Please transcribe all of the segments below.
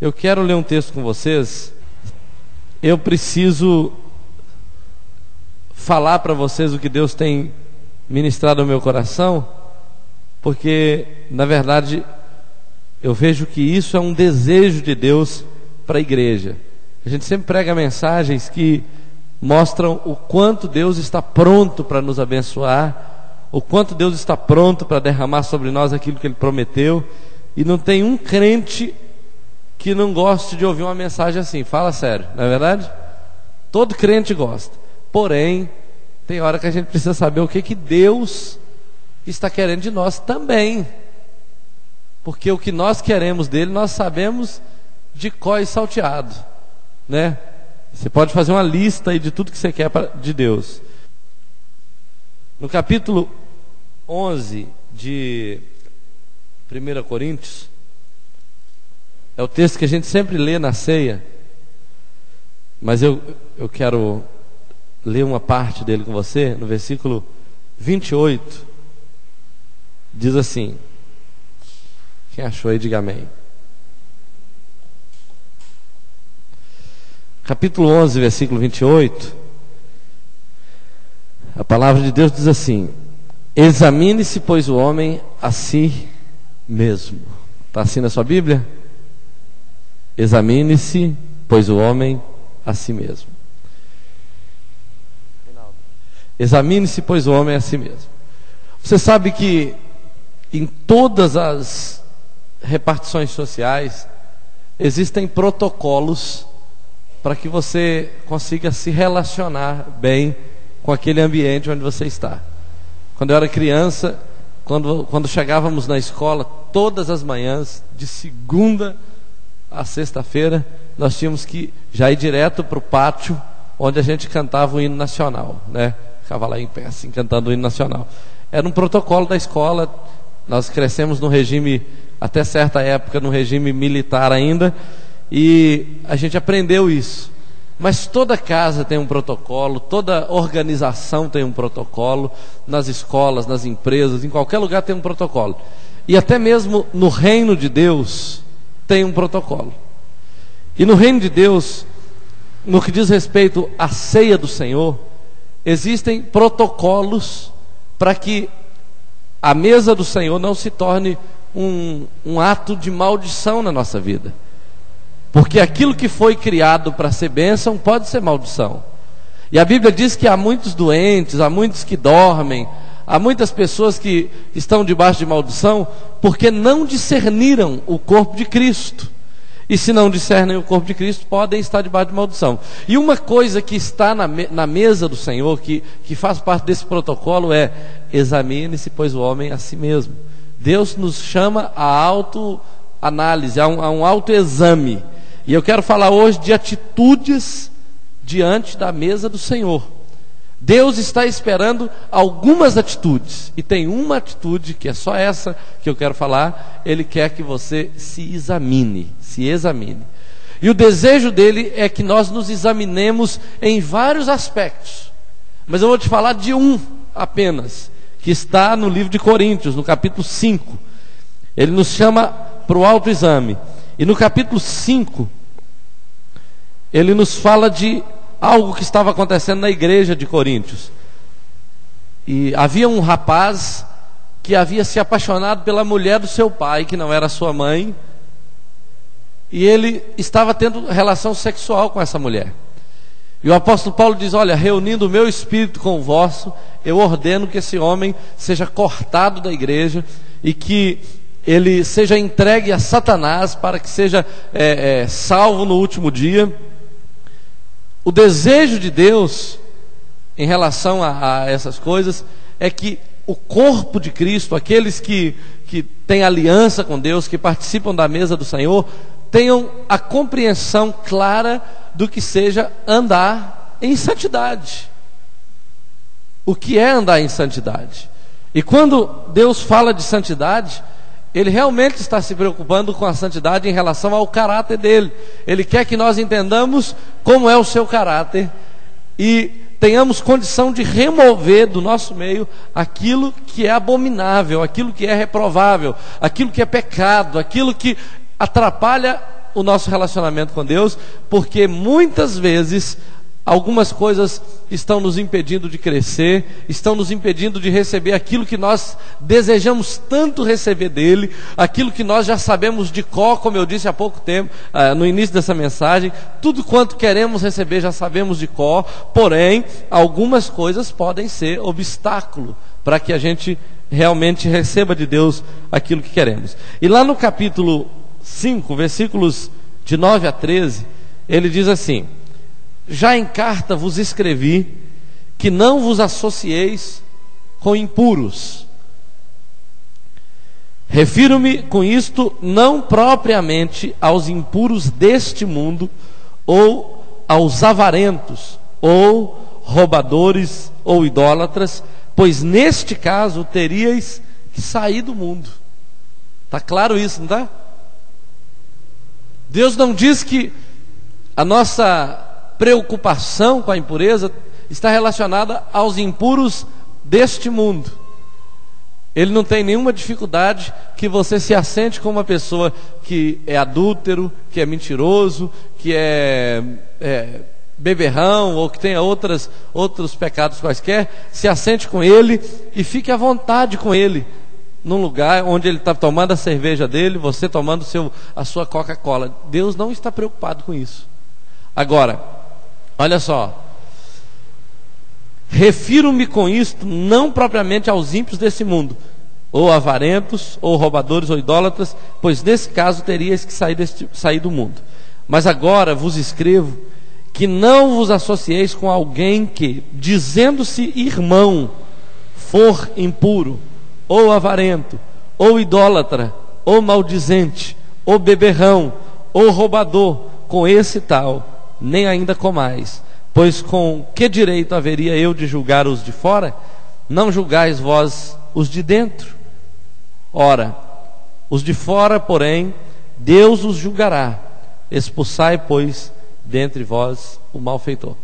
Eu quero ler um texto com vocês. Eu preciso falar para vocês o que Deus tem ministrado ao meu coração, porque, na verdade, eu vejo que isso é um desejo de Deus para a igreja. A gente sempre prega mensagens que mostram o quanto Deus está pronto para nos abençoar, o quanto Deus está pronto para derramar sobre nós aquilo que Ele prometeu, e não tem um crente que não goste de ouvir uma mensagem assim. Fala sério, não é verdade? Todo crente gosta. Porém, tem hora que a gente precisa saber o que Deus está querendo de nós também, porque o que nós queremos dele, nós sabemos de có e salteado, né? Você pode fazer uma lista aí de tudo que você quer de Deus. No capítulo 11 de 1 Coríntios, é o texto que a gente sempre lê na ceia, mas eu quero ler uma parte dele com você. No versículo 28, diz assim, quem achou aí, diga amém. Capítulo 11, versículo 28, a palavra de Deus diz assim: examine-se, pois, o homem a si mesmo. Está assim na sua Bíblia? Examine-se, pois, o homem a si mesmo. Examine-se, pois, o homem a si mesmo. Você sabe que em todas as repartições sociais existem protocolos para que você consiga se relacionar bem com aquele ambiente onde você está. Quando eu era criança, quando chegávamos na escola, todas as manhãs, de segunda a sexta-feira, nós tínhamos que já ir direto para o pátio, onde a gente cantava o hino nacional, né? Ficava lá em pé, assim, cantando o hino nacional. Era um protocolo da escola. Nós crescemos no regime, até certa época, no regime militar ainda, e a gente aprendeu isso. Mas toda casa tem um protocolo, toda organização tem um protocolo, nas escolas, nas empresas, em qualquer lugar tem um protocolo. E até mesmo no reino de Deus tem um protocolo. E no reino de Deus, no que diz respeito à ceia do Senhor, existem protocolos para que a mesa do Senhor não se torne um ato de maldição na nossa vida. Porque aquilo que foi criado para ser bênção pode ser maldição. E a Bíblia diz que há muitos doentes, há muitos que dormem, há muitas pessoas que estão debaixo de maldição porque não discerniram o corpo de Cristo. E se não discernem o corpo de Cristo, podem estar debaixo de maldição. E uma coisa que está na mesa do Senhor, que faz parte desse protocolo, é: examine-se, pois, o homem a si mesmo. Deus nos chama a autoanálise, a um autoexame. E eu quero falar hoje de atitudes diante da mesa do Senhor. Deus está esperando algumas atitudes, e tem uma atitude que é só essa que eu quero falar. Ele quer que você se examine. E o desejo dele é que nós nos examinemos em vários aspectos, mas eu vou te falar de um apenas, que está no livro de Coríntios, no capítulo 5. Ele nos chama para o autoexame. E no capítulo 5, ele nos fala de algo que estava acontecendo na igreja de Coríntios. E havia um rapaz que havia se apaixonado pela mulher do seu pai, que não era sua mãe, e ele estava tendo relação sexual com essa mulher. E o apóstolo Paulo diz: olha, reunindo o meu espírito com o vosso, eu ordeno que esse homem seja cortado da igreja, e que ele seja entregue a Satanás, para que seja salvo no último dia. O desejo de Deus em relação a essas coisas é que o corpo de Cristo, aqueles que têm aliança com Deus, que participam da mesa do Senhor, tenham a compreensão clara do que seja andar em santidade. O que é andar em santidade? E quando Deus fala de santidade, Ele realmente está se preocupando com a santidade em relação ao caráter dele. Ele quer que nós entendamos como é o seu caráter e tenhamos condição de remover do nosso meio aquilo que é abominável, aquilo que é reprovável, aquilo que é pecado, aquilo que atrapalha o nosso relacionamento com Deus, porque muitas vezes algumas coisas estão nos impedindo de crescer, estão nos impedindo de receber aquilo que nós desejamos tanto receber dele, aquilo que nós já sabemos de cor, como eu disse há pouco tempo, no início dessa mensagem, tudo quanto queremos receber já sabemos de cor, porém, algumas coisas podem ser obstáculo para que a gente realmente receba de Deus aquilo que queremos. E lá no capítulo 5, versículos de 9 a 13, ele diz assim: já em carta vos escrevi que não vos associeis com impuros. Refiro-me com isto não propriamente aos impuros deste mundo, ou aos avarentos, ou roubadores, ou idólatras, pois neste caso teríeis que sair do mundo. Está claro isso, não está? Deus não diz que a nossa preocupação com a impureza está relacionada aos impuros deste mundo. Ele não tem nenhuma dificuldade que você se assente com uma pessoa que é adúltero, que é mentiroso, que é beberrão, ou que tenha outros pecados quaisquer. Se assente com ele e fique à vontade com ele, num lugar onde ele está tomando a cerveja dele, você tomando a sua Coca-Cola. Deus não está preocupado com isso. Agora, olha só, refiro-me com isto não propriamente aos ímpios desse mundo, ou avarentos, ou roubadores, ou idólatras, pois nesse caso teríeis que sair do mundo. Mas agora vos escrevo que não vos associeis com alguém que, dizendo-se irmão, for impuro, ou avarento, ou idólatra, ou maldizente, ou beberrão, ou roubador. Com esse tal nem ainda comais, pois com que direito haveria eu de julgar os de fora? Não julgais vós os de dentro? Ora, os de fora, porém, Deus os julgará. Expulsai, pois, dentre vós o malfeitor.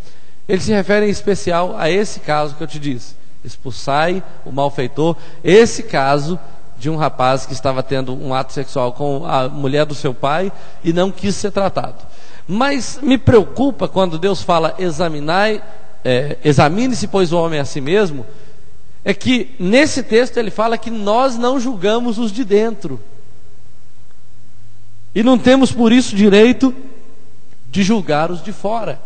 Ele se refere em especial a esse caso que eu te disse: expulsai o malfeitor. Esse caso de um rapaz que estava tendo um ato sexual com a mulher do seu pai e não quis ser tratado. Mas me preocupa quando Deus fala examine-se, pois, o homem a si mesmo, é que nesse texto ele fala que nós não julgamos os de dentro, e não temos por isso direito de julgar os de fora.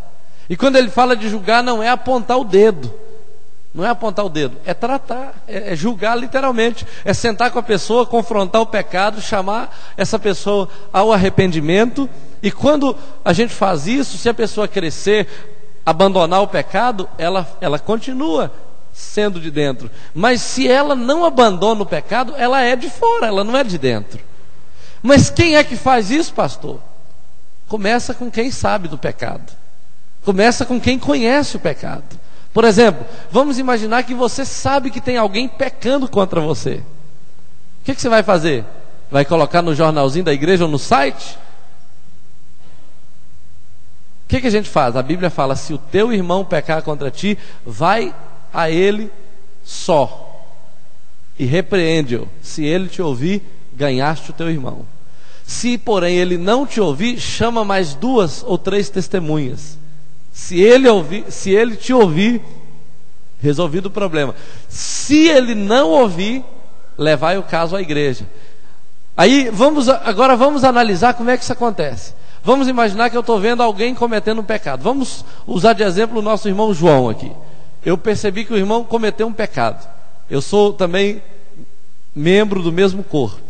E quando ele fala de julgar, não é apontar o dedo, não é apontar o dedo, é tratar, é julgar literalmente, é sentar com a pessoa, confrontar o pecado, chamar essa pessoa ao arrependimento. E quando a gente faz isso, se a pessoa crescer, abandonar o pecado, ela continua sendo de dentro. Mas se ela não abandona o pecado, ela é de fora, ela não é de dentro. Mas quem é que faz isso, pastor? Começa com quem sabe do pecado, começa com quem conhece o pecado. Por exemplo, vamos imaginar que você sabe que tem alguém pecando contra você. O que você vai fazer? Vai colocar no jornalzinho da igreja ou no site? O que a gente faz? A Bíblia fala: se o teu irmão pecar contra ti, vai a ele só e repreende-o. Se ele te ouvir, ganhaste o teu irmão. Se porém ele não te ouvir, chama mais 2 ou 3 testemunhas. Se ele te ouvir, resolvido o problema. Se ele não ouvir, levai o caso à igreja. Aí agora vamos analisar como é que isso acontece. Vamos imaginar que eu estou vendo alguém cometendo um pecado. Vamos usar de exemplo o nosso irmão João aqui. Eu percebi que o irmão cometeu um pecado. Eu sou também membro do mesmo corpo.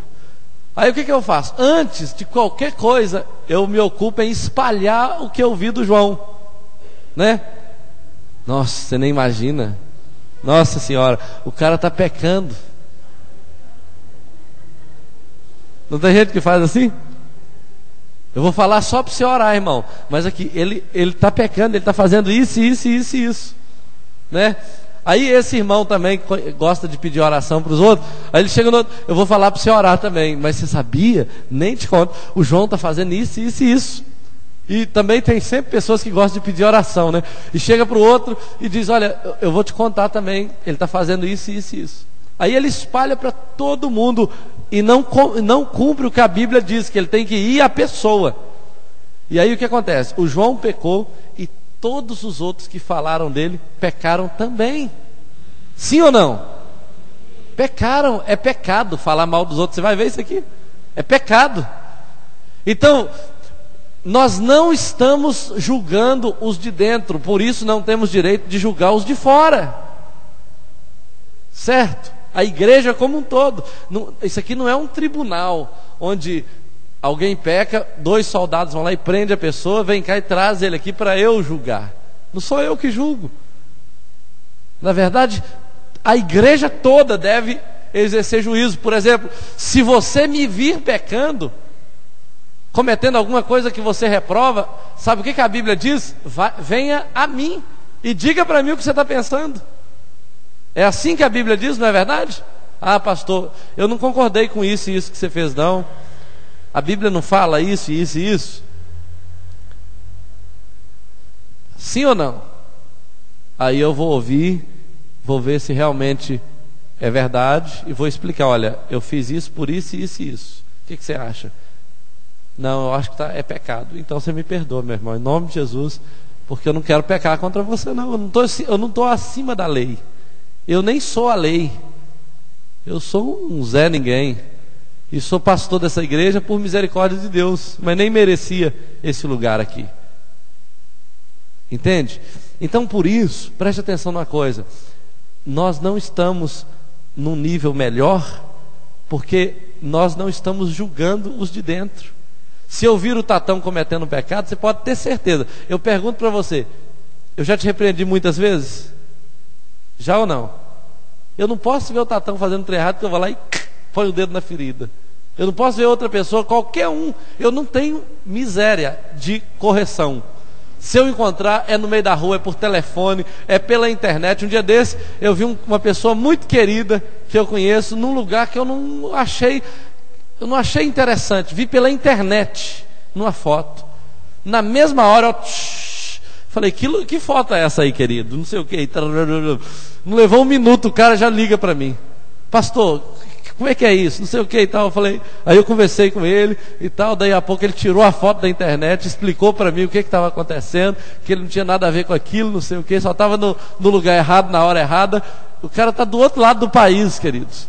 Aí o que eu faço? Antes de qualquer coisa, eu me ocupo em espalhar o que eu vi do João, né? Nossa, você nem imagina. Nossa Senhora, o cara está pecando. Não tem gente que faz assim? Eu vou falar só para você orar, irmão. Mas aqui, ele está pecando, ele está fazendo isso, né? Aí esse irmão também gosta de pedir oração para os outros. Aí ele chega no outro: eu vou falar para você orar também. Mas você sabia? Nem te conto. O João está fazendo isso. E também tem sempre pessoas que gostam de pedir oração, né? E chega para o outro e diz: olha, eu vou te contar também, ele está fazendo isso. Aí ele espalha para todo mundo e não cumpre o que a Bíblia diz, que ele tem que ir à pessoa. E aí o que acontece? O João pecou e todos os outros que falaram dele pecaram também. Sim ou não? Pecaram, é pecado falar mal dos outros. Você vai ver isso aqui, é pecado. Então, nós não estamos julgando os de dentro, por isso não temos direito de julgar os de fora, certo? A igreja como um todo. Isso aqui não é um tribunal onde alguém peca, 2 soldados vão lá e prendem a pessoa, vem cá e traz ele aqui para eu julgar. Não sou eu que julgo. Na verdade, a igreja toda deve exercer juízo. Por exemplo, se você me vir pecando, cometendo alguma coisa que você reprova, sabe o que a Bíblia diz? Venha a mim e diga para mim o que você está pensando. É assim que a Bíblia diz, não é verdade? Ah, pastor, eu não concordei com isso e isso que você fez, não. A Bíblia não fala isso, isso e isso. Sim ou não? Aí eu vou ouvir, vou ver se realmente é verdade e vou explicar, olha, eu fiz isso por isso e isso e isso. O que você acha? Não, eu acho que é pecado. Então você me perdoa, meu irmão, em nome de Jesus, porque eu não quero pecar contra você, não. Eu não estou acima da lei. Eu nem sou a lei. Eu sou um Zé Ninguém. E sou pastor dessa igreja por misericórdia de Deus, mas nem merecia esse lugar aqui. Entende? Então por isso, preste atenção numa coisa. Nós não estamos num nível melhor, porque nós não estamos julgando os de dentro. Se eu vir o Tatão cometendo um pecado, você pode ter certeza. Eu pergunto para você, eu já te repreendi muitas vezes? Já ou não? Eu não posso ver o Tatão fazendo trem errado, que eu vou lá e põe o dedo na ferida. Eu não posso ver outra pessoa, qualquer um. Eu não tenho miséria de correção. Se eu encontrar, é no meio da rua, é por telefone, é pela internet. Um dia desse, eu vi uma pessoa muito querida, que eu conheço, num lugar que eu não achei interessante. Vi pela internet, numa foto. Na mesma hora, eu falei, que foto é essa aí, querido? Não sei o que. Não levou um minuto, o cara já liga para mim. Pastor, como é que é isso? Não sei o que e tal. Eu falei, aí eu conversei com ele e tal. Daí a pouco ele tirou a foto da internet, explicou para mim o que estava acontecendo, que ele não tinha nada a ver com aquilo, não sei o que, só estava no lugar errado, na hora errada. O cara está do outro lado do país, queridos.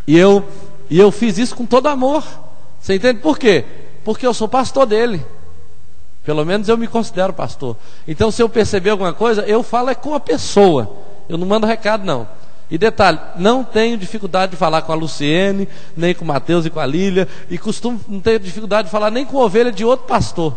E eu fiz isso com todo amor. Você entende por quê? Porque eu sou pastor dele. Pelo menos eu me considero pastor. Então se eu perceber alguma coisa, eu falo com a pessoa. Eu não mando recado, não. E detalhe, não tenho dificuldade de falar com a Luciene, nem com o Mateus e com a Lília, e não tenho dificuldade de falar nem com a ovelha de outro pastor.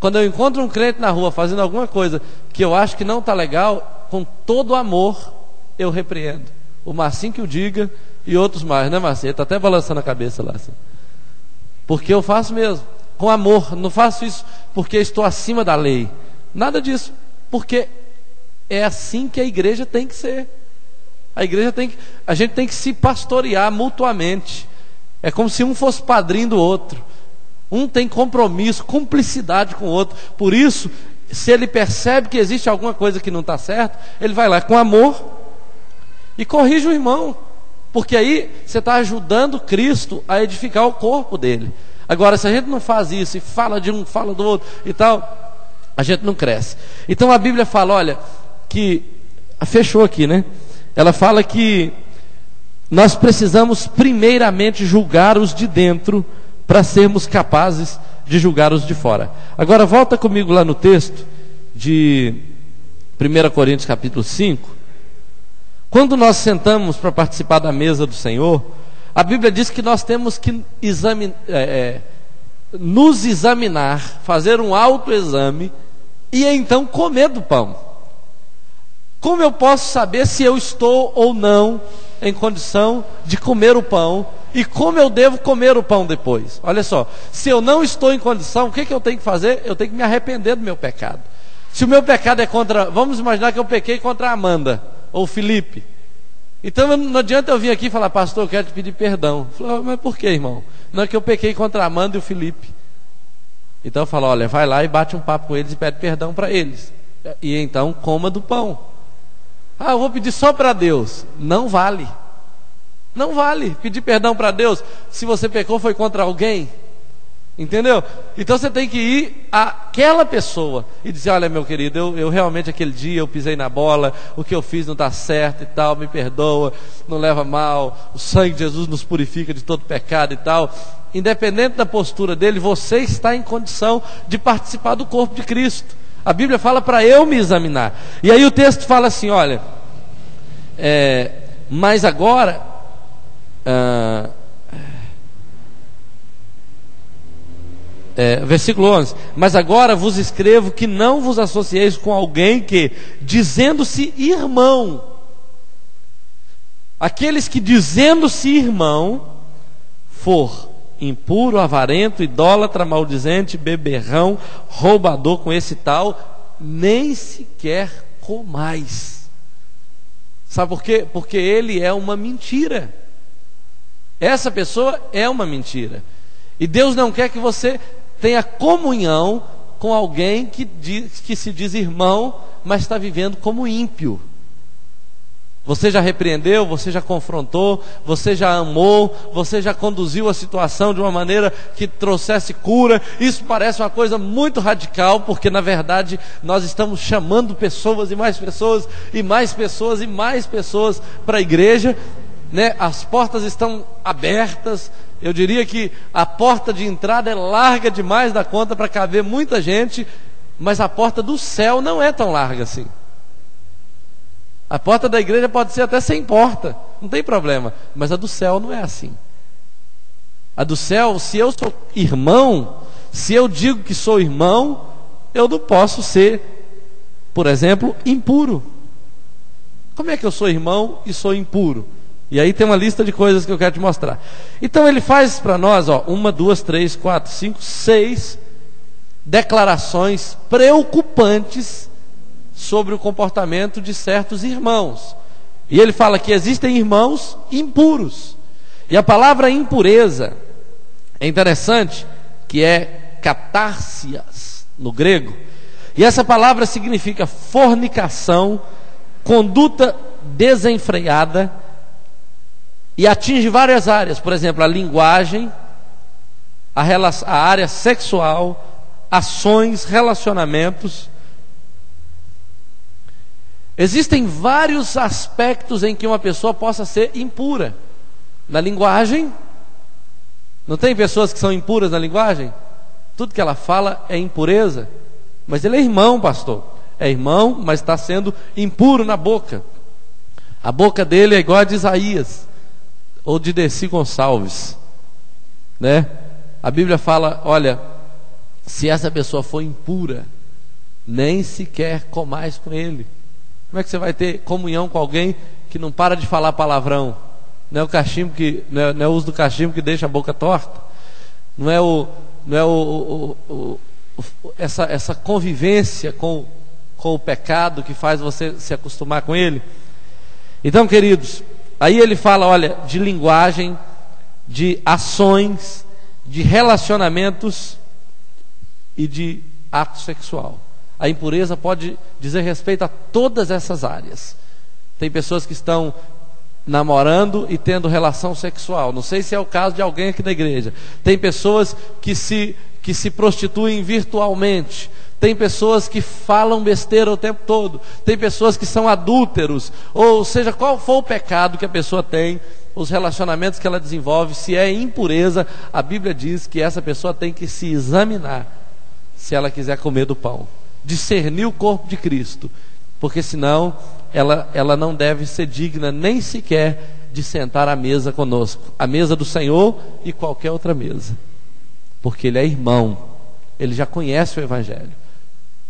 Quando eu encontro um crente na rua fazendo alguma coisa que eu acho que não está legal, com todo amor eu repreendo. O Marcinho que o diga e outros mais, né, Marcinho? Ele está até balançando a cabeça lá assim. Porque eu faço mesmo, com amor. Não faço isso porque estou acima da lei. Nada disso, porque é assim que a igreja tem que ser. A gente tem que se pastorear mutuamente. É como se um fosse padrinho do outro. Um tem compromisso, cumplicidade com o outro. Por isso, se ele percebe que existe alguma coisa que não está certo, ele vai lá com amor e corrige o irmão. Porque aí você está ajudando Cristo a edificar o corpo dele. Agora, se a gente não faz isso e fala de um, fala do outro e tal, a gente não cresce. Então a Bíblia fala, olha, que fechou aqui, né? Ela fala que nós precisamos primeiramente julgar os de dentro para sermos capazes de julgar os de fora. Agora volta comigo lá no texto de 1 Coríntios capítulo 5. Quando nós sentamos para participar da mesa do Senhor, a Bíblia diz que nós temos que nos examinar, fazer um autoexame e então comer do pão. Como eu posso saber se eu estou ou não em condição de comer o pão? E como eu devo comer o pão depois? Olha só, se eu não estou em condição, o que eu tenho que fazer? Eu tenho que me arrepender do meu pecado. Se o meu pecado é contra, vamos imaginar que eu pequei contra a Amanda ou o Felipe. Então não adianta eu vir aqui e falar, pastor, eu quero te pedir perdão. Eu falo, mas por que, irmão? Não é que eu pequei contra a Amanda e o Felipe. Então eu falo, olha, vai lá e bate um papo com eles e pede perdão para eles. E então coma do pão. Ah, eu vou pedir só para Deus. Não vale. Não vale pedir perdão para Deus se você pecou foi contra alguém. Entendeu? Então você tem que ir àquela pessoa e dizer: olha, meu querido, eu realmente aquele dia eu pisei na bola, o que eu fiz não está certo e tal, me perdoa, não leva mal, o sangue de Jesus nos purifica de todo pecado e tal. Independente da postura dele, você está em condição de participar do corpo de Cristo. A Bíblia fala para eu me examinar. E aí o texto fala assim, olha, mas agora versículo 11: mas agora vos escrevo que não vos associeis com alguém que, dizendo-se irmão, aqueles que dizendo-se irmão for impuro, avarento, idólatra, maldizente, beberrão, roubador, com esse tal nem sequer comais. Sabe por quê? Porque ele é uma mentira. Essa pessoa é uma mentira. E Deus não quer que você tenha comunhão com alguém que se diz irmão, mas está vivendo como ímpio. Você já repreendeu, você já confrontou, você já amou, você já conduziu a situação de uma maneira que trouxesse cura. Isso parece uma coisa muito radical, porque na verdade nós estamos chamando pessoas e mais pessoas e mais pessoas e mais pessoas para a igreja, né? As portas estão abertas. Eu diria que a porta de entrada é larga demais da conta para caber muita gente, mas a porta do céu não é tão larga assim. A porta da igreja pode ser até sem porta, não tem problema, mas a do céu não é assim. A do céu, se eu sou irmão, se eu digo que sou irmão, eu não posso ser, por exemplo, impuro. Como é que eu sou irmão e sou impuro? E aí tem uma lista de coisas que eu quero te mostrar. Então ele faz para nós, 1, 2, 3, 4, 5, 6 declarações preocupantes sobre o comportamento de certos irmãos. E ele fala que existem irmãos impuros. E a palavra impureza é interessante, que é catársias no grego. E essa palavra significa fornicação, conduta desenfreada, e atinge várias áreas. Por exemplo, a linguagem, a área sexual, ações, relacionamentos. Existem vários aspectos em que uma pessoa possa ser impura. Na linguagem, não tem pessoas que são impuras na linguagem? Tudo que ela fala é impureza. Mas ele é irmão, pastor. É irmão, mas está sendo impuro na boca. A boca dele é igual a de Isaías, ou de Desi Gonçalves, né? A Bíblia fala, olha, se essa pessoa for impura, nem sequer comais com ele. Como é que você vai ter comunhão com alguém que não para de falar palavrão? Não é o cachimbo não é o uso do cachimbo que deixa a boca torta? Não é essa convivência com o pecado que faz você se acostumar com ele? Então, queridos, aí ele fala, olha, de linguagem, de ações, de relacionamentos e de ato sexual. A impureza pode dizer respeito a todas essas áreas. Tem pessoas que estão namorando e tendo relação sexual. Não sei se é o caso de alguém aqui da igreja. Tem pessoas que se prostituem virtualmente. Tem pessoas que falam besteira o tempo todo. Tem pessoas que são adúlteros. Ou seja, qual for o pecado que a pessoa tem, os relacionamentos que ela desenvolve, se é impureza, a Bíblia diz que essa pessoa tem que se examinar, se ela quiser comer do pão. Discernir o corpo de Cristo, porque senão ela não deve ser digna nem sequer de sentar à mesa conosco, a mesa do Senhor e qualquer outra mesa, porque ele é irmão, ele já conhece o Evangelho,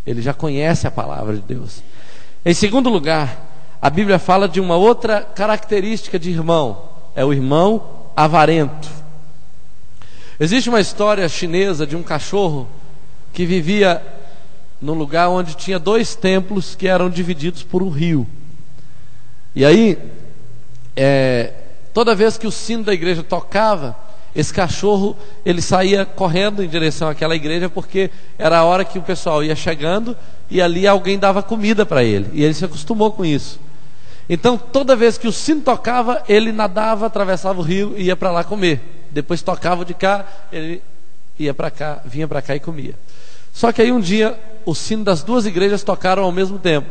ele já conhece a palavra de Deus. Em segundo lugar, a Bíblia fala de uma outra característica de irmão, é o irmão avarento. Existe uma história chinesa de um cachorro que vivia num lugar onde tinha 2 templos que eram divididos por um rio. E aí, toda vez que o sino da igreja tocava, esse cachorro, ele saía correndo em direção àquela igreja, porque era a hora que o pessoal ia chegando e ali alguém dava comida para ele, e ele se acostumou com isso. Então toda vez que o sino tocava, ele nadava, atravessava o rio e ia para lá comer. Depois tocava de cá, ele ia para cá, vinha para cá e comia. Só que aí um dia o sino das duas igrejas tocaram ao mesmo tempo,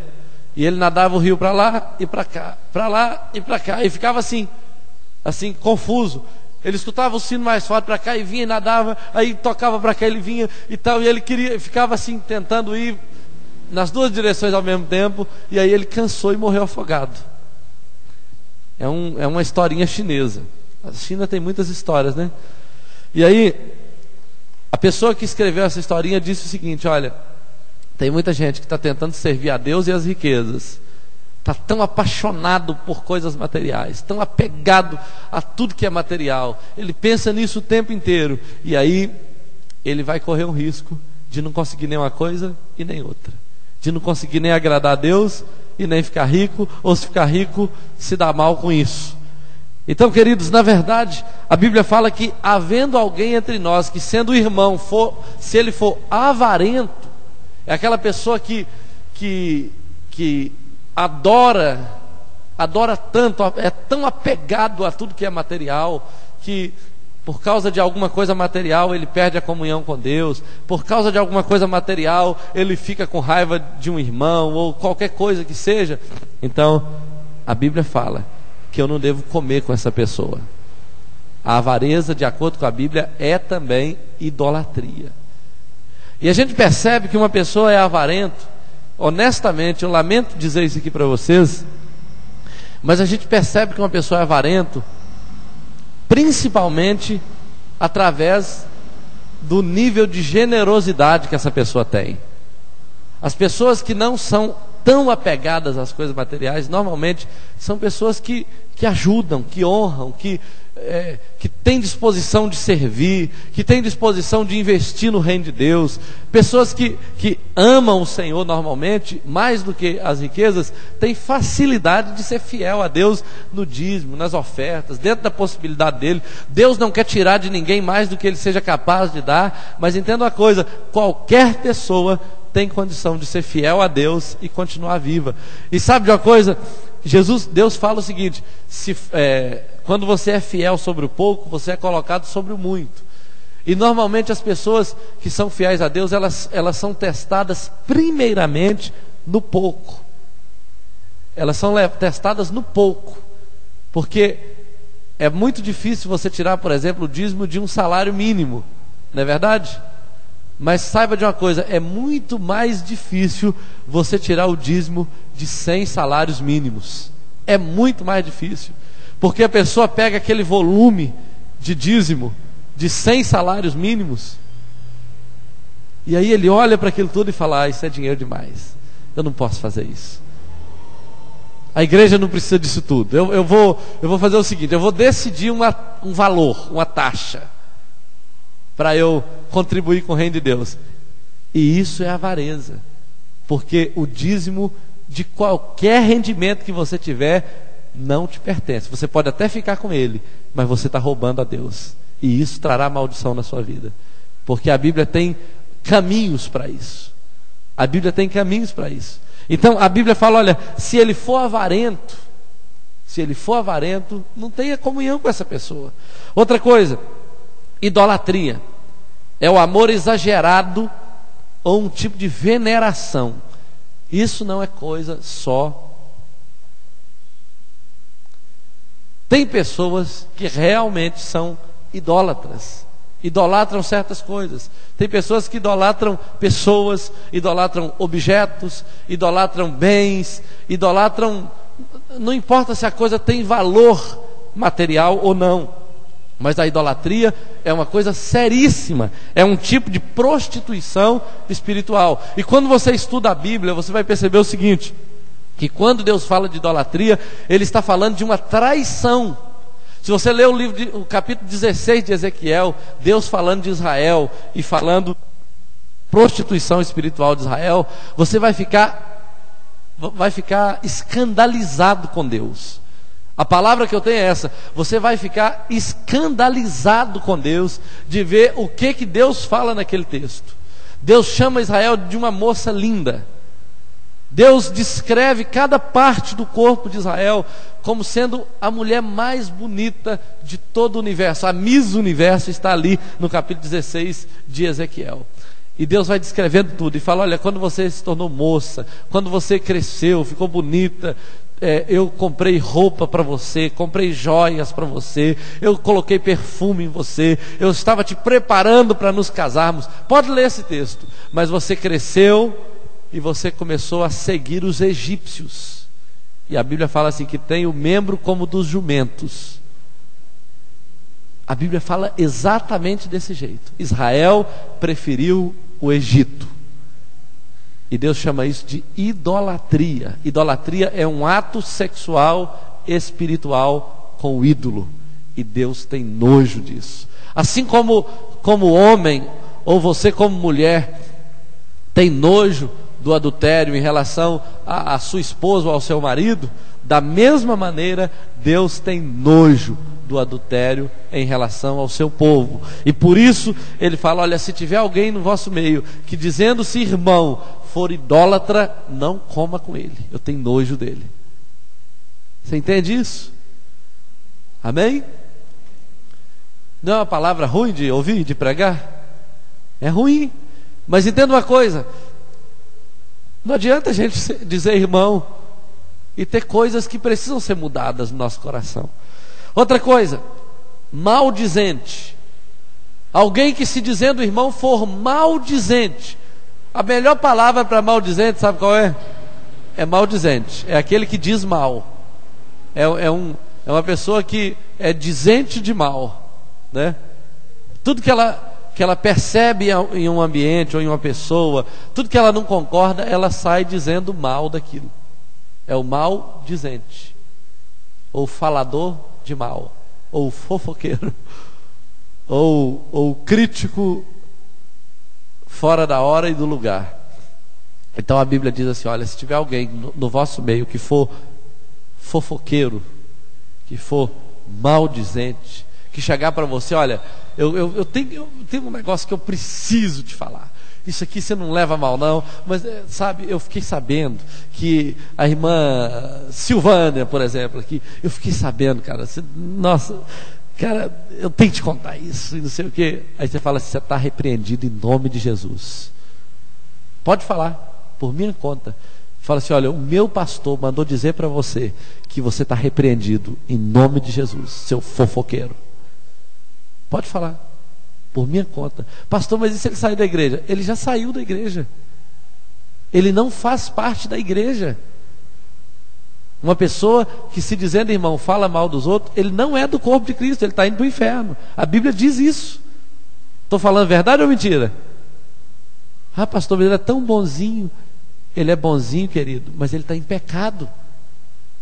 e ele nadava o rio para lá e para cá, para lá e para cá, e ficava assim confuso. Ele escutava o sino mais forte para cá e vinha e nadava, aí tocava para cá, ele vinha e tal, e ele ficava assim tentando ir nas duas direções ao mesmo tempo, e aí ele cansou e morreu afogado. É uma historinha chinesa. A China tem muitas histórias, né? E aí a pessoa que escreveu essa historinha disse o seguinte: olha, tem muita gente que está tentando servir a Deus e as riquezas, está tão apaixonado por coisas materiais, tão apegado a tudo que é material, ele pensa nisso o tempo inteiro, e aí ele vai correr um risco de não conseguir nem uma coisa e nem outra, de não conseguir nem agradar a Deus e nem ficar rico, ou se ficar rico, se dá mal com isso. Então, queridos, na verdade, a Bíblia fala que havendo alguém entre nós que, sendo irmão, se ele for avarento, é aquela pessoa que adora tanto, é tão apegado a tudo que é material, que por causa de alguma coisa material ele perde a comunhão com Deus, por causa de alguma coisa material ele fica com raiva de um irmão, ou qualquer coisa que seja. Então a Bíblia fala que eu não devo comer com essa pessoa. A avareza, de acordo com a Bíblia, é também idolatria. E a gente percebe que uma pessoa é avarento. Honestamente, eu lamento dizer isso aqui para vocês, mas a gente percebe que uma pessoa é avarento principalmente através do nível de generosidade que essa pessoa tem. As pessoas que não são tão apegadas às coisas materiais, normalmente são pessoas que ajudam, que honram, que têm disposição de servir, que têm disposição de investir no reino de Deus. Pessoas que amam o Senhor normalmente, mais do que as riquezas, têm facilidade de ser fiel a Deus no dízimo, nas ofertas, dentro da possibilidade dele. Deus não quer tirar de ninguém mais do que ele seja capaz de dar, mas entenda uma coisa: qualquer pessoa tem condição de ser fiel a Deus e continuar viva. E sabe de uma coisa? Deus fala o seguinte: quando você é fiel sobre o pouco, você é colocado sobre o muito. E normalmente as pessoas que são fiéis a Deus, elas são testadas primeiramente no pouco. Elas são testadas no pouco, porque é muito difícil você tirar, por exemplo, o dízimo de um salário mínimo, não é verdade? Mas saiba de uma coisa: é muito mais difícil você tirar o dízimo de 100 salários mínimos. É muito mais difícil, porque a pessoa pega aquele volume de dízimo de 100 salários mínimos, e aí ele olha para aquilo tudo e fala: isso é dinheiro demais, eu não posso fazer isso. A igreja não precisa disso tudo. Eu vou fazer o seguinte: eu vou decidir um valor, uma taxa, para eu contribuir com o reino de Deus. E isso é avareza, porque o dízimo de qualquer rendimento que você tiver não te pertence. Você pode até ficar com ele, mas você está roubando a Deus, e isso trará maldição na sua vida, porque a Bíblia tem caminhos para isso. A Bíblia tem caminhos para isso. Então a Bíblia fala: olha, se ele for avarento, não tenha comunhão com essa pessoa. Outra coisa, idolatria é o amor exagerado ou um tipo de veneração. Isso não é coisa só. Tem pessoas que realmente são idólatras, idolatram certas coisas. Tem pessoas que idolatram pessoas, idolatram objetos, idolatram bens, idolatram, não importa se a coisa tem valor material ou não, mas a idolatria é uma coisa seríssima, é um tipo de prostituição espiritual. E quando você estuda a Bíblia, você vai perceber o seguinte: que quando Deus fala de idolatria, Ele está falando de uma traição. Se você ler o capítulo 16 de Ezequiel, Deus falando de Israel e falando prostituição espiritual de Israel, você vai ficar escandalizado com Deus. A palavra que eu tenho é essa: você vai ficar escandalizado com Deus de ver o que Deus fala naquele texto. Deus chama Israel de uma moça linda. Deus descreve cada parte do corpo de Israel como sendo a mulher mais bonita de todo o universo. A Miss Universo está ali no capítulo 16 de Ezequiel. E Deus vai descrevendo tudo e fala: olha, quando você se tornou moça, quando você cresceu, ficou bonita, eu comprei roupa para você, comprei joias para você, eu coloquei perfume em você, eu estava te preparando para nos casarmos. Pode ler esse texto. Mas você cresceu e você começou a seguir os egípcios. E a Bíblia fala assim, que tem o membro como dos jumentos. A Bíblia fala exatamente desse jeito. Israel preferiu o Egito. E Deus chama isso de idolatria. Idolatria é um ato sexual espiritual com o ídolo. E Deus tem nojo disso. Assim como homem, ou você como mulher, tem nojo do adultério em relação à sua esposa ou ao seu marido, da mesma maneira Deus tem nojo do adultério em relação ao seu povo. E por isso ele fala: olha, se tiver alguém no vosso meio que dizendo-se irmão for idólatra, não coma com ele, eu tenho nojo dele. Você entende isso? Amém? Não é uma palavra ruim de ouvir, de pregar? É ruim, mas entenda uma coisa: não adianta a gente dizer irmão e ter coisas que precisam ser mudadas no nosso coração. Outra coisa, maldizente. Alguém que se dizendo irmão for maldizente. A melhor palavra para maldizente, sabe qual é? É maldizente. É aquele que diz mal. É uma pessoa que é dizente de mal, né? Tudo que ela percebe em um ambiente ou em uma pessoa, tudo que ela não concorda, ela sai dizendo mal daquilo. É o maldizente, ou falador de mal, ou fofoqueiro, ou crítico fora da hora e do lugar. Então a Bíblia diz assim: olha, se tiver alguém no vosso meio que for fofoqueiro, que for maldizente, que chegar para você: olha, eu tenho um negócio que eu preciso te falar. Isso aqui você não leva mal não, mas sabe, eu fiquei sabendo que a irmã Silvânia, por exemplo, aqui, eu fiquei sabendo, cara, nossa, cara, eu tenho que te contar isso, e não sei o que. Aí você fala assim: você está repreendido em nome de Jesus. Pode falar, por minha conta. Fala assim: olha, o meu pastor mandou dizer para você que você está repreendido em nome de Jesus, seu fofoqueiro. Pode falar, por minha conta. Pastor, mas e se ele sair da igreja? Ele já saiu da igreja. Ele não faz parte da igreja. Uma pessoa que se dizendo irmão fala mal dos outros, ele não é do corpo de Cristo, ele está indo para o inferno. A Bíblia diz isso. Estou falando verdade ou mentira? Ah, pastor, mas ele é tão bonzinho. Ele é bonzinho, querido, mas ele está em pecado.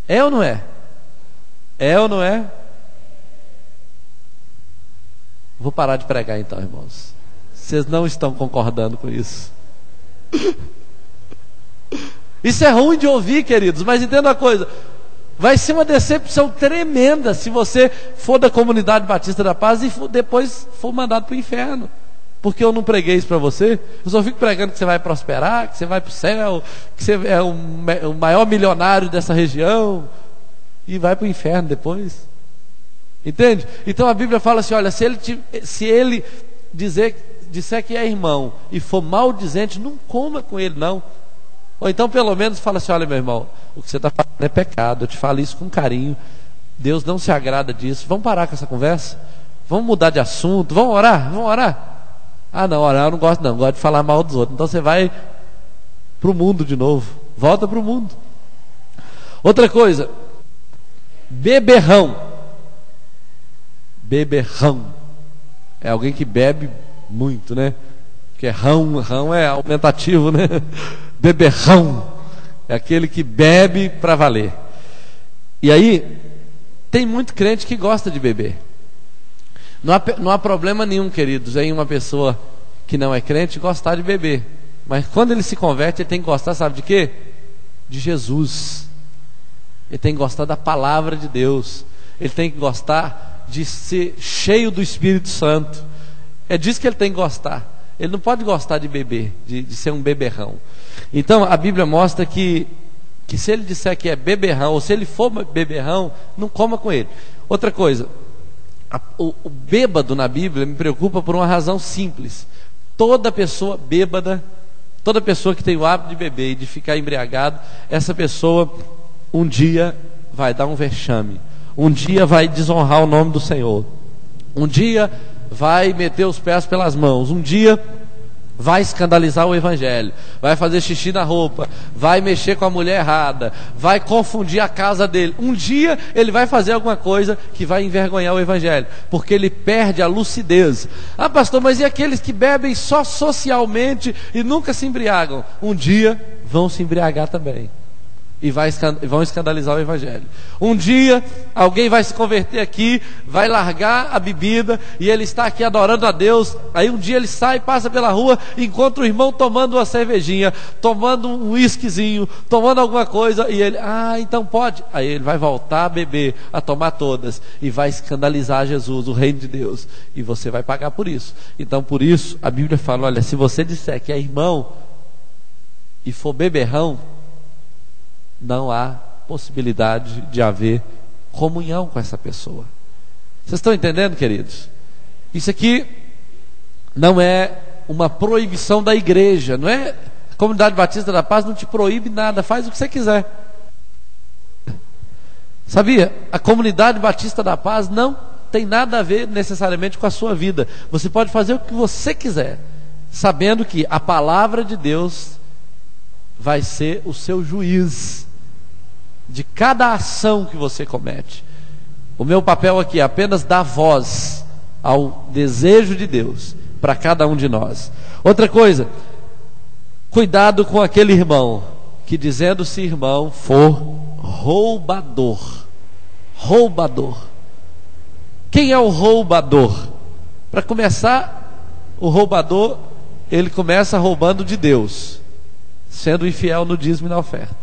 É ou não é? É ou não é? Vou parar de pregar então, irmãos. Vocês não estão concordando com isso. Isso é ruim de ouvir, queridos, mas entenda uma coisa: vai ser uma decepção tremenda se você for da Comunidade Batista da Paz e depois for mandado para o inferno. Porque eu não preguei isso para você. Eu só fico pregando que você vai prosperar, que você vai para o céu, que você é o maior milionário dessa região, e vai para o inferno depois. Entende? Então a Bíblia fala assim: olha, se ele disser que é irmão e for maldizente, não coma com ele não. Ou então pelo menos fala assim: olha, meu irmão, o que você está falando é pecado, eu te falo isso com carinho, Deus não se agrada disso, vamos parar com essa conversa, vamos mudar de assunto, vamos orar? Vamos orar? Ah não, orar eu não gosto não, gosto de falar mal dos outros. Então você vai para o mundo de novo, volta para o mundo. Outra coisa, beberrão. Beberrão é alguém que bebe muito, né? Porque rão é aumentativo, né? Beberrão é aquele que bebe para valer. E aí tem muito crente que gosta de beber. Não há problema nenhum, queridos, em uma pessoa que não é crente gostar de beber. Mas quando ele se converte, ele tem que gostar, sabe de quê? De Jesus. Ele tem que gostar da palavra de Deus. Ele tem que gostar de ser cheio do Espírito Santo. É disso que ele tem que gostar. Ele não pode gostar de beber, de ser um beberrão. Então a Bíblia mostra que se ele disser que é beberrão, ou se ele for beberrão, não coma com ele. Outra coisa, o bêbado na Bíblia me preocupa por uma razão simples. Toda pessoa bêbada, toda pessoa que tem o hábito de beber e de ficar embriagado, essa pessoa um dia vai dar um vexame, um dia vai desonrar o nome do Senhor, um dia vai meter os pés pelas mãos, um dia vai escandalizar o Evangelho, vai fazer xixi na roupa, vai mexer com a mulher errada, vai confundir a casa dele. Um dia ele vai fazer alguma coisa que vai envergonhar o Evangelho, porque ele perde a lucidez. Ah, pastor, mas e aqueles que bebem só socialmente e nunca se embriagam? Um dia vão se embriagar também e vão escandalizar o Evangelho. Um dia alguém vai se converter aqui, vai largar a bebida, e ele está aqui adorando a Deus. Aí um dia ele sai, passa pela rua, encontra o irmão tomando uma cervejinha, tomando um whiskyzinho, tomando alguma coisa, e ele, então pode. Aí ele vai voltar a beber, a tomar todas, e vai escandalizar Jesus, o reino de Deus, e você vai pagar por isso. Então por isso a Bíblia fala, olha, se você disser que é irmão e for beberrão, não há possibilidade de haver comunhão com essa pessoa. Vocês estão entendendo, queridos? Isso aqui não é uma proibição da igreja, não é? A Comunidade Batista da Paz não te proíbe nada, faz o que você quiser. Sabia? A Comunidade Batista da Paz não tem nada a ver necessariamente com a sua vida. Você pode fazer o que você quiser, sabendo que a palavra de Deus vai ser o seu juiz de cada ação que você comete. O meu papel aqui é apenas dar voz ao desejo de Deus para cada um de nós. Outra coisa, cuidado com aquele irmão que, dizendo-se irmão, for roubador. Roubador. Quem é o roubador? Para começar, o roubador, ele começa roubando de Deus, sendo infiel no dízimo e na oferta.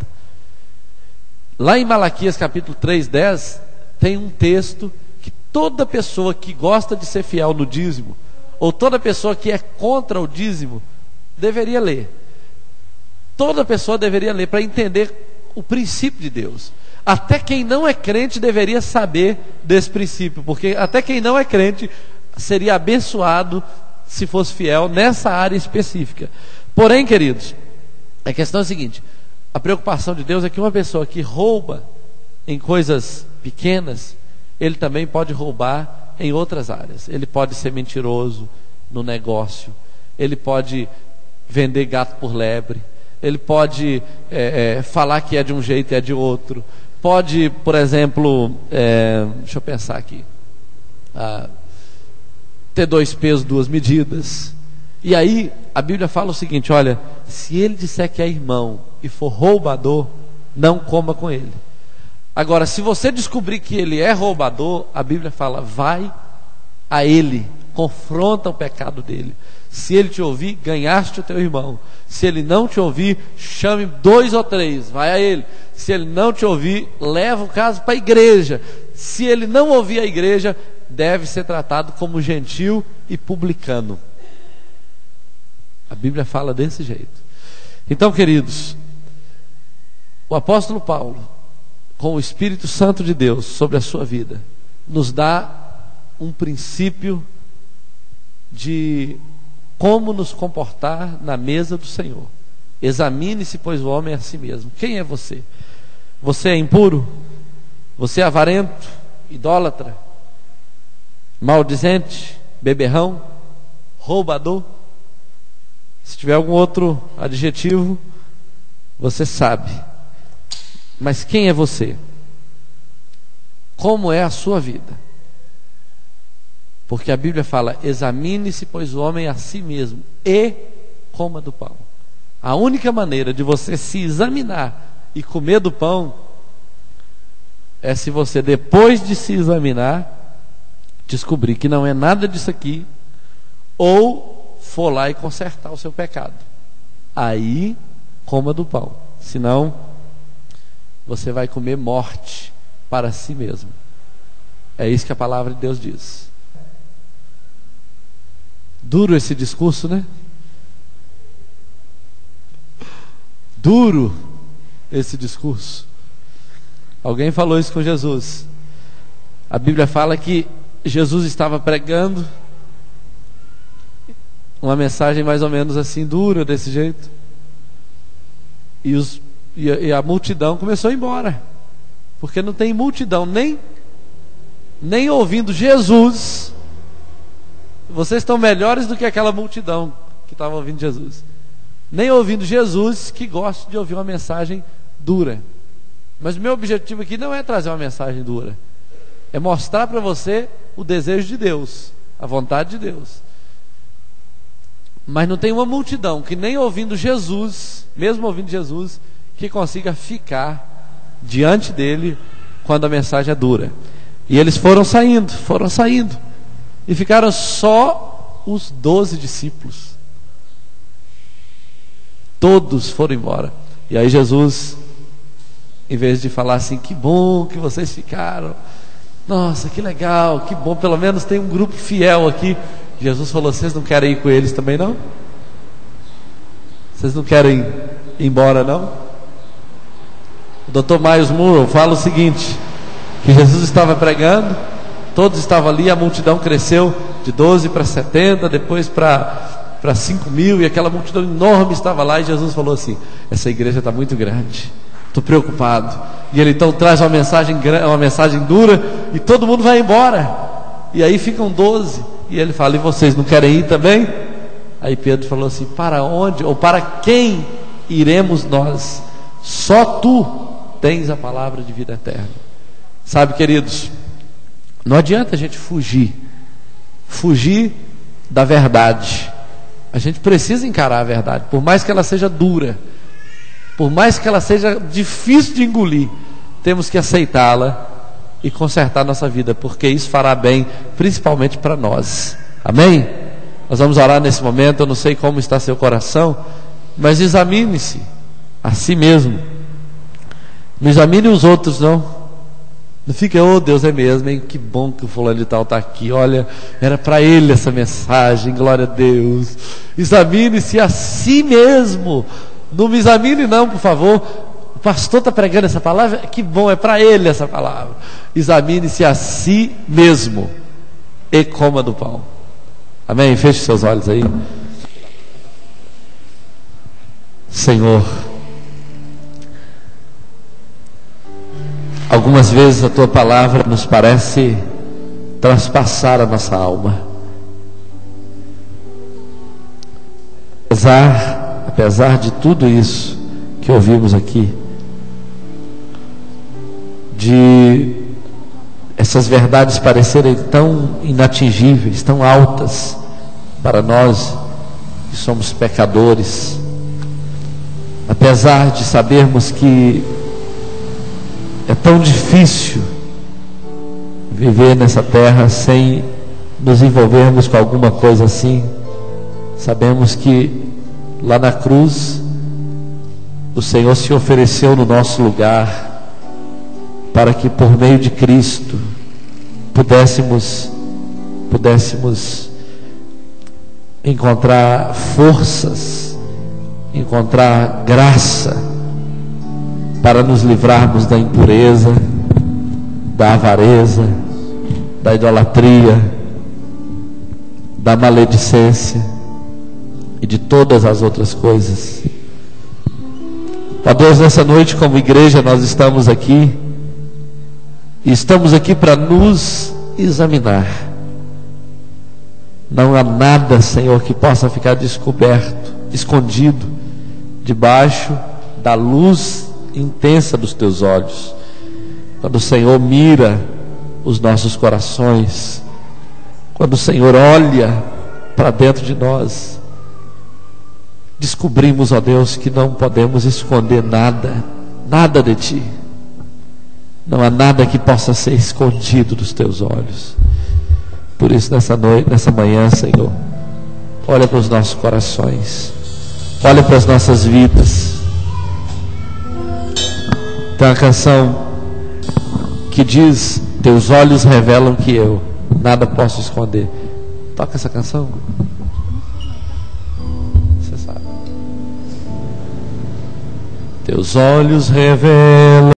Lá em Malaquias capítulo 3:10, tem um texto que toda pessoa que gosta de ser fiel no dízimo, ou toda pessoa que é contra o dízimo, deveria ler. Toda pessoa deveria ler para entender o princípio de Deus. Até quem não é crente deveria saber desse princípio, porque até quem não é crente seria abençoado se fosse fiel nessa área específica. Porém, queridos, a questão é a seguinte: a preocupação de Deus é que uma pessoa que rouba em coisas pequenas, ele também pode roubar em outras áreas. Ele pode ser mentiroso no negócio, ele pode vender gato por lebre, ele pode falar que é de um jeito e é de outro, pode, por exemplo, deixa eu pensar aqui, ter 2 pesos, 2 medidas. E aí a Bíblia fala o seguinte: olha, se ele disser que é irmão e for roubador, não coma com ele. Agora, se você descobrir que ele é roubador, a Bíblia fala, vai a ele, confronta o pecado dele. Se ele te ouvir, ganhaste o teu irmão. Se ele não te ouvir, chame 2 ou 3, vai a ele. Se ele não te ouvir, leva o caso para a igreja. Se ele não ouvir a igreja, deve ser tratado como gentil e publicano. A Bíblia fala desse jeito. Então, queridos, o apóstolo Paulo, com o Espírito Santo de Deus sobre a sua vida, nos dá um princípio de como nos comportar na mesa do Senhor. Examine-se, pois, o homem a si mesmo. Quem é você? Você é impuro? Você é avarento? Idólatra? Maldizente? Beberrão? Roubador? Se tiver algum outro adjetivo, você sabe. Mas quem é você? Como é a sua vida? Porque a Bíblia fala, examine-se, pois, o homem a si mesmo e coma do pão. A única maneira de você se examinar e comer do pão é se você, depois de se examinar, descobrir que não é nada disso aqui, ou for lá e consertar o seu pecado. Aí coma do pão. Senão você vai comer morte para si mesmo. É isso que a palavra de Deus diz. Duro esse discurso, né? duro esse discurso. Alguém falou isso com Jesus. A Bíblia fala que Jesus estava pregando uma mensagem mais ou menos assim, dura, desse jeito. E a multidão começou a ir embora, porque não tem multidão nem ouvindo Jesus. Vocês estão melhores do que aquela multidão que estava ouvindo Jesus. Nem ouvindo Jesus que gosta de ouvir uma mensagem dura. Mas o meu objetivo aqui não é trazer uma mensagem dura, é mostrar para você o desejo de Deus, a vontade de Deus. Mas não tem uma multidão que nem ouvindo Jesus, mesmo ouvindo Jesus, que consiga ficar diante dele quando a mensagem é dura. E eles foram saindo, e ficaram só os 12 discípulos. Todos foram embora. E aí Jesus, em vez de falar assim, que bom que vocês ficaram, nossa, que legal, que bom, pelo menos tem um grupo fiel aqui, Jesus falou, vocês não querem ir com eles também não? Vocês não querem ir embora não? O Dr. Miles Monroe fala o seguinte, que Jesus estava pregando, todos estavam ali, a multidão cresceu de 12 para 70, depois para 5 mil, e aquela multidão enorme estava lá, e Jesus falou assim, essa igreja está muito grande, estou preocupado. E ele então traz uma mensagem dura, e todo mundo vai embora, e aí ficam 12, e ele fala, e vocês não querem ir também? Aí Pedro falou assim, para onde, ou para quem iremos nós? Só tu tens a palavra de vida eterna. Sabe, queridos, não adianta a gente fugir da verdade. A gente precisa encarar a verdade, por mais que ela seja dura, por mais que ela seja difícil de engolir, temos que aceitá-la e consertar nossa vida, porque isso fará bem, principalmente para nós. Amém? Nós vamos orar nesse momento. Eu não sei como está seu coração, mas examine-se a si mesmo. Não examine os outros não. Não fica, oh Deus, é mesmo, hein? Que bom que o fulano de tal está aqui, olha, era para ele essa mensagem, glória a Deus. Examine-se a si mesmo. Não me examine não, por favor. O pastor está pregando essa palavra, que bom, é para ele essa palavra. Examine-se a si mesmo e coma do pão. Amém? Feche seus olhos aí. Senhor, algumas vezes a tua palavra nos parece transpassar a nossa alma. Apesar de tudo isso que ouvimos aqui, de essas verdades parecerem tão inatingíveis, tão altas para nós que somos pecadores, apesar de sabermos que é tão difícil viver nessa terra sem nos envolvermos com alguma coisa assim, sabemos que lá na cruz o Senhor se ofereceu no nosso lugar, para que por meio de Cristo pudéssemos encontrar forças, encontrar graça para nos livrarmos da impureza, da avareza, da idolatria, da maledicência e de todas as outras coisas. Ó Deus, nessa noite como igreja nós estamos aqui, e estamos aqui para nos examinar. Não há nada, Senhor, que possa ficar descoberto, escondido debaixo da luz intensa dos teus olhos. Quando o Senhor mira os nossos corações, quando o Senhor olha para dentro de nós, descobrimos, ó Deus, que não podemos esconder nada de Ti. Não há nada que possa ser escondido dos teus olhos. Por isso nessa noite, nessa manhã, Senhor, olha para os nossos corações, olha para as nossas vidas. Tem uma canção que diz, teus olhos revelam que eu nada posso esconder. Toca essa canção. Você sabe. Teus olhos revelam